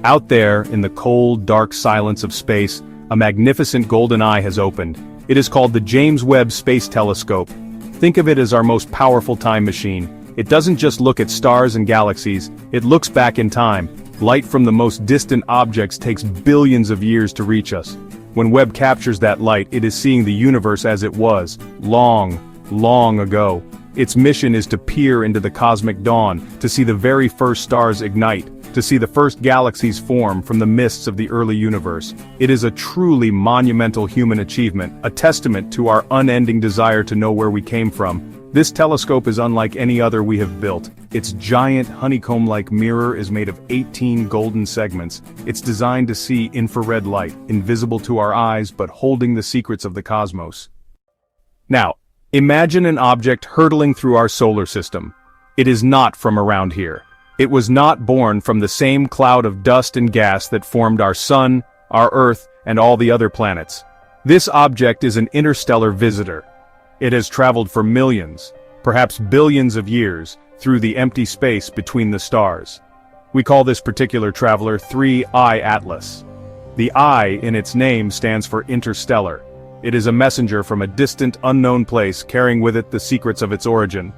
Out there, in the cold, dark silence of space, a magnificent golden eye has opened. It is called the James Webb Space Telescope. Think of it as our most powerful time machine. It doesn't just look at stars and galaxies, it looks back in time. Light from the most distant objects takes billions of years to reach us. When Webb captures that light, it is seeing the universe as it was, long, long ago. Its mission is to peer into the cosmic dawn, to see the very first stars ignite, to see the first galaxies form from the mists of the early universe. It is a truly monumental human achievement, a testament to our unending desire to know where we came from. This telescope is unlike any other we have built. Its giant honeycomb-like mirror is made of 18 golden segments. It's designed to see infrared light, invisible to our eyes but holding the secrets of the cosmos. Now, imagine an object hurtling through our solar system. It is not from around here. It was not born from the same cloud of dust and gas that formed our Sun, our Earth, and all the other planets. This object is an interstellar visitor. It has traveled for millions, perhaps billions of years, through the empty space between the stars. We call this particular traveler 3I Atlas. The I in its name stands for interstellar. It is a messenger from a distant, unknown place carrying with it the secrets of its origin.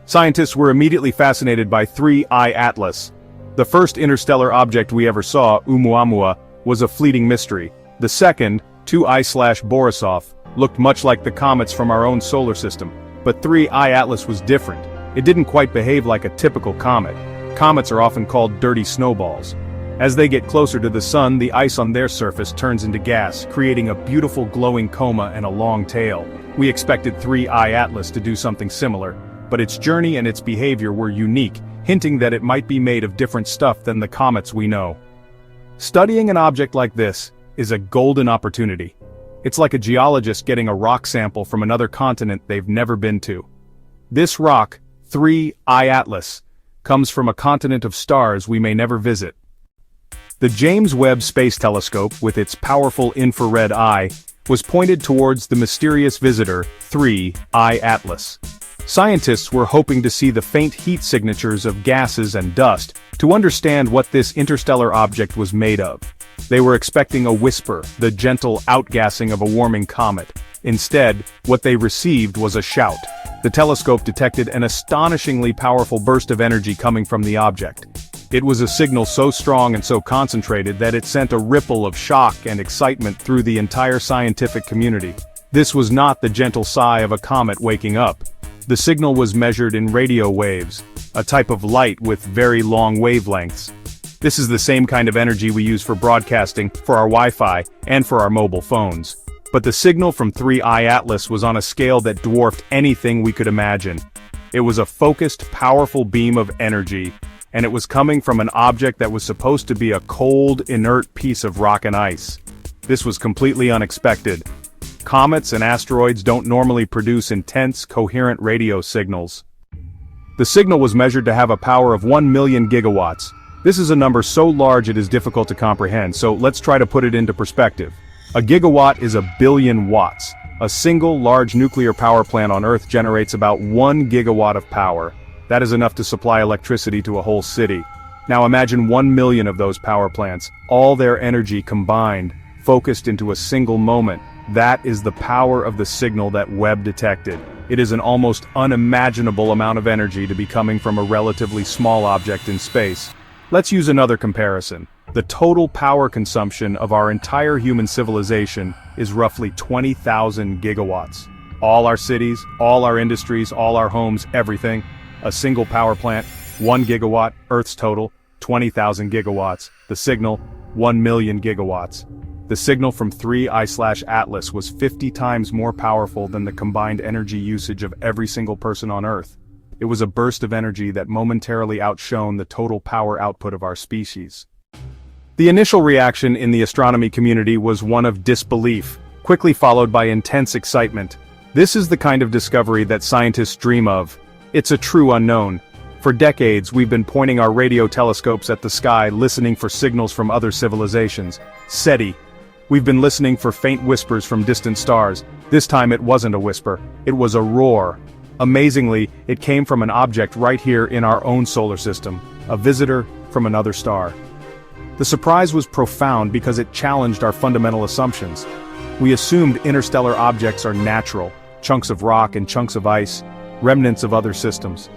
Scientists were immediately fascinated by 3I Atlas. The first interstellar object we ever saw, Oumuamua, was a fleeting mystery. The second, 2I/Borisov, looked much like the comets from our own solar system, but 3I Atlas was different. It didn't quite behave like a typical comet. Comets are often called dirty snowballs. As they get closer to the sun, the ice on their surface turns into gas, creating a beautiful glowing coma and a long tail. We expected 3I Atlas to do something similar, but its journey and its behavior were unique, hinting that it might be made of different stuff than the comets we know. Studying an object like this is a golden opportunity. It's like a geologist getting a rock sample from another continent they've never been to. This rock, 3I Atlas, comes from a continent of stars we may never visit. The James Webb Space Telescope, with its powerful infrared eye, was pointed towards the mysterious visitor, 3I Atlas. Scientists were hoping to see the faint heat signatures of gases and dust to understand what this interstellar object was made of. They were expecting a whisper, the gentle outgassing of a warming comet. Instead, what they received was a shout. The telescope detected an astonishingly powerful burst of energy coming from the object. It was a signal so strong and so concentrated that it sent a ripple of shock and excitement through the entire scientific community. This was not the gentle sigh of a comet waking up. The signal was measured in radio waves, a type of light with very long wavelengths. This is the same kind of energy we use for broadcasting, for our Wi-Fi, and for our mobile phones. But the signal from 3I Atlas was on a scale that dwarfed anything we could imagine. It was a focused, powerful beam of energy, and it was coming from an object that was supposed to be a cold, inert piece of rock and ice. This was completely unexpected. Comets and asteroids don't normally produce intense, coherent radio signals. The signal was measured to have a power of 1 million gigawatts. This is a number so large it is difficult to comprehend, so let's try to put it into perspective. A gigawatt is a billion watts. A single large nuclear power plant on Earth generates about 1 gigawatt of power. That is enough to supply electricity to a whole city. Now imagine 1 million of those power plants, all their energy combined, focused into a single moment. That is the power of the signal that Webb detected. It is an almost unimaginable amount of energy to be coming from a relatively small object in space. Let's use another comparison. The total power consumption of our entire human civilization is roughly 20,000 gigawatts. All our cities, all our industries, all our homes, everything. A single power plant, 1 gigawatt, Earth's total, 20,000 gigawatts. The signal, 1 million gigawatts. The signal from 3I/Atlas was 50 times more powerful than the combined energy usage of every single person on Earth. It was a burst of energy that momentarily outshone the total power output of our species. The initial reaction in the astronomy community was one of disbelief, quickly followed by intense excitement. This is the kind of discovery that scientists dream of. It's a true unknown. For decades, we've been pointing our radio telescopes at the sky, listening for signals from other civilizations. SETI. We've been listening for faint whispers from distant stars. This time it wasn't a whisper, it was a roar. Amazingly, it came from an object right here in our own solar system, a visitor from another star. The surprise was profound because it challenged our fundamental assumptions. We assumed interstellar objects are natural, chunks of rock and chunks of ice, remnants of other systems.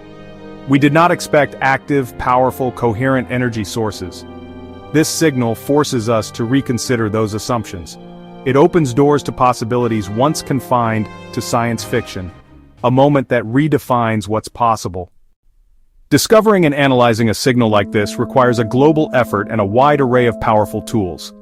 We did not expect active, powerful, coherent energy sources. This signal forces us to reconsider those assumptions. It opens doors to possibilities once confined to science fiction, a moment that redefines what's possible. Discovering and analyzing a signal like this requires a global effort and a wide array of powerful tools.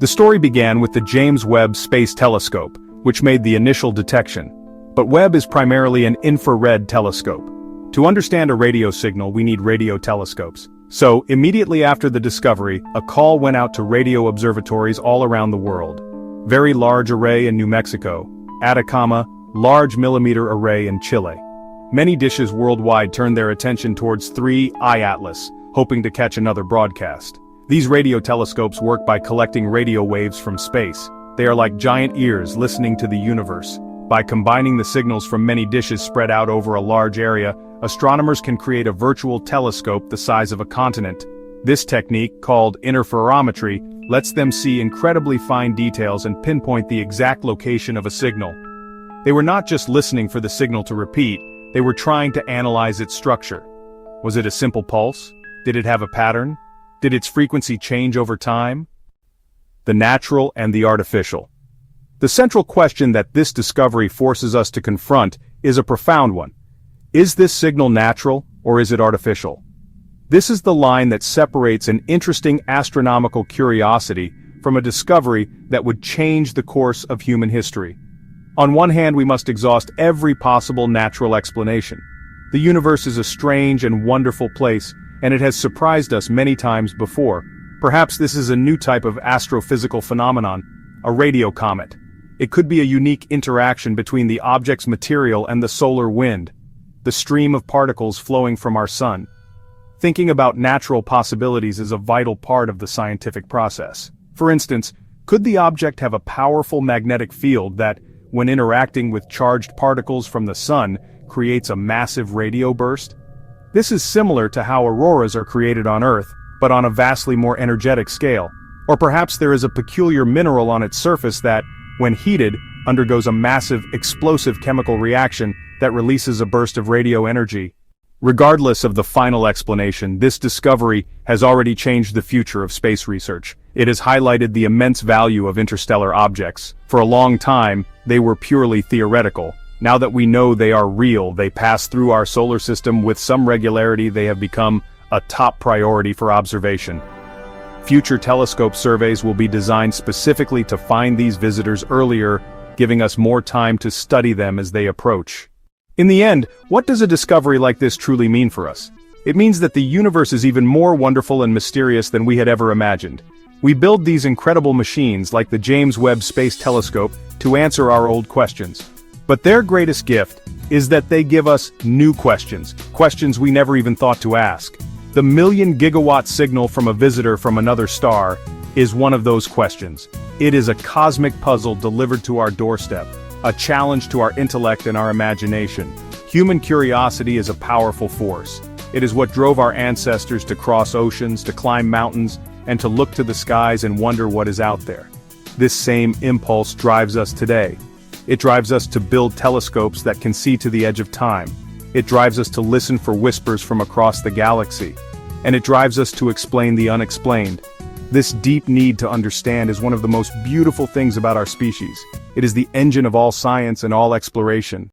The story began with the James Webb Space Telescope, which made the initial detection. But Webb is primarily an infrared telescope. To understand a radio signal, we need radio telescopes. So, immediately after the discovery, a call went out to radio observatories all around the world. Very Large Array in New Mexico, Atacama, Large Millimeter Array in Chile. Many dishes worldwide turned their attention towards 3i Atlas, hoping to catch another broadcast. These radio telescopes work by collecting radio waves from space. They are like giant ears listening to the universe. By combining the signals from many dishes spread out over a large area, astronomers can create a virtual telescope the size of a continent. This technique, called interferometry, lets them see incredibly fine details and pinpoint the exact location of a signal. They were not just listening for the signal to repeat, they were trying to analyze its structure. Was it a simple pulse? Did it have a pattern? Did its frequency change over time? The natural and the artificial. The central question that this discovery forces us to confront is a profound one. Is this signal natural, or is it artificial? This is the line that separates an interesting astronomical curiosity from a discovery that would change the course of human history. On one hand, we must exhaust every possible natural explanation. The universe is a strange and wonderful place, and it has surprised us many times before. Perhaps this is a new type of astrophysical phenomenon, a radio comet. It could be a unique interaction between the object's material and the solar wind, the stream of particles flowing from our sun. Thinking about natural possibilities is a vital part of the scientific process. For instance, could the object have a powerful magnetic field that, when interacting with charged particles from the sun, creates a massive radio burst? This is similar to how auroras are created on Earth, but on a vastly more energetic scale. Or perhaps there is a peculiar mineral on its surface that, when heated, undergoes a massive, explosive chemical reaction that releases a burst of radio energy. Regardless of the final explanation, this discovery has already changed the future of space research. It has highlighted the immense value of interstellar objects. For a long time, they were purely theoretical. Now that we know they are real, they pass through our solar system with some regularity, they have become a top priority for observation. Future telescope surveys will be designed specifically to find these visitors earlier, giving us more time to study them as they approach. In the end, what does a discovery like this truly mean for us? It means that the universe is even more wonderful and mysterious than we had ever imagined. We build these incredible machines like the James Webb Space Telescope to answer our old questions. But their greatest gift is that they give us new questions, questions we never even thought to ask. The million-gigawatt signal from a visitor from another star is one of those questions. It is a cosmic puzzle delivered to our doorstep, a challenge to our intellect and our imagination. Human curiosity is a powerful force. It is what drove our ancestors to cross oceans, to climb mountains, and to look to the skies and wonder what is out there. This same impulse drives us today. It drives us to build telescopes that can see to the edge of time. It drives us to listen for whispers from across the galaxy. And it drives us to explain the unexplained. This deep need to understand is one of the most beautiful things about our species. It is the engine of all science and all exploration.